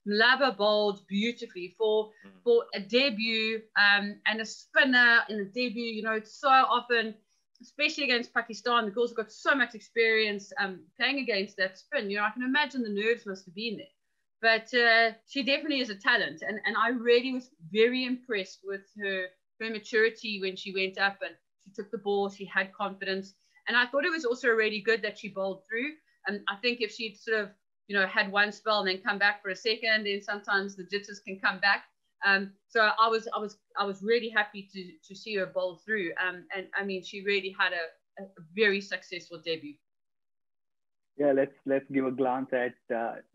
Mlaba bowled beautifully for a debut and a spinner in a debut. You know, it's so often, especially against Pakistan, the girls have got so much experience playing against that spin. You know, I can imagine the nerves must have been there. But she definitely is a talent. And I really was very impressed with her maturity when she went up and she took the ball, she had confidence. And I thought it was also really good that she bowled through. And I think if she'd sort of, you know, had one spell and then come back for a second, then sometimes the jitters can come back. So I was really happy to see her bowl through. And I mean, she really had a very successful debut. Yeah, let's give a glance at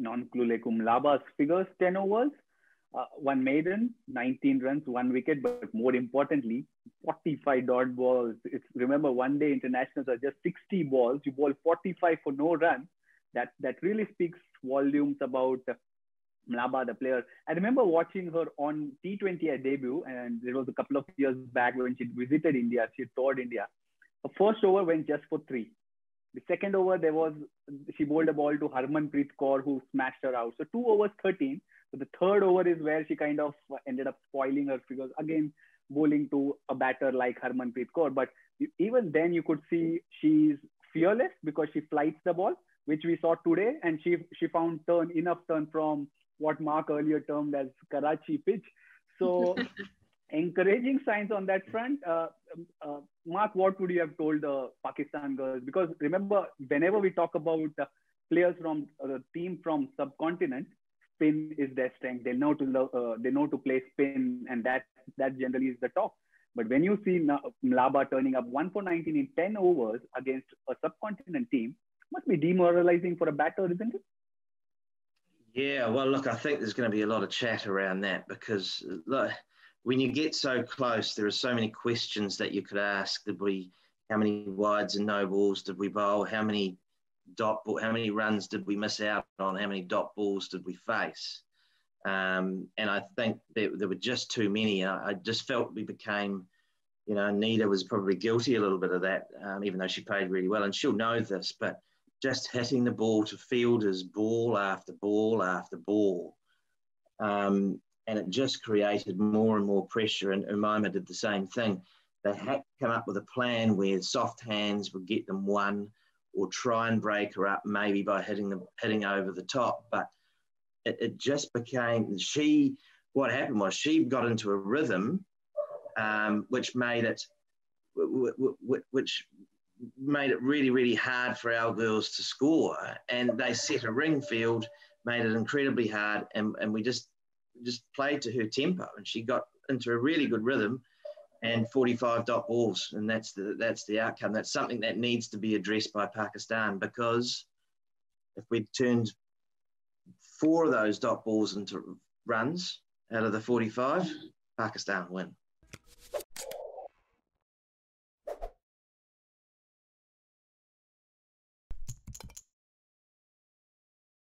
Nonkululeko Mlaba's figures. 10 overs, one maiden, 19 runs, one wicket, but more importantly, 45 dot balls. Remember, one day internationals are just 60 balls. You bowl 45 for no run. That really speaks volumes about Mlaba, the player. I remember watching her on T20 at debut, and it was a couple of years back when she visited India. She toured India. Her first over went just for 3. The second over, she bowled a ball to Harmanpreet Kaur, who smashed her out. So 2 overs, 13. So the third over is where she kind of ended up spoiling her figures. Again, bowling to a batter like Harmanpreet Kaur. But even then, you could see she's fearless because she flights the ball, which we saw today. And she found enough turn from what Mark earlier termed as Karachi pitch. So encouraging signs on that front. Mark, what would you have told the Pakistan girls? Because remember, whenever we talk about players from the team from subcontinent, spin is their strength. They know to play spin, and that generally is the talk. But when you see Mlaba turning up 1 for 19 in 10 overs against a subcontinent team, must be demoralizing for a batter, isn't it? Yeah, well, look, I think there's going to be a lot of chat around that because look, when you get so close, there are so many questions that you could ask. How many wides and no balls did we bowl? How many runs did we miss out on? How many dot balls did we face? And I think there were just too many. I just felt we became, you know, Nida was probably guilty a little bit of that, even though she played really well, and she'll know this, but just hitting the ball to fielders, ball after ball after ball. And it just created more and more pressure. And Umaima did the same thing. They had to come up with a plan where soft hands would get them one, or try and break her up maybe by hitting over the top. But it just became, what happened was she got into a rhythm, which made it really, really hard for our girls to score. And they set a ring field, made it incredibly hard. And we just played to her tempo, and she got into a really good rhythm and 45 dot balls. And that's the outcome. That's something that needs to be addressed by Pakistan, because if we'd turned 4 of those dot balls into runs out of the 45, Pakistan win.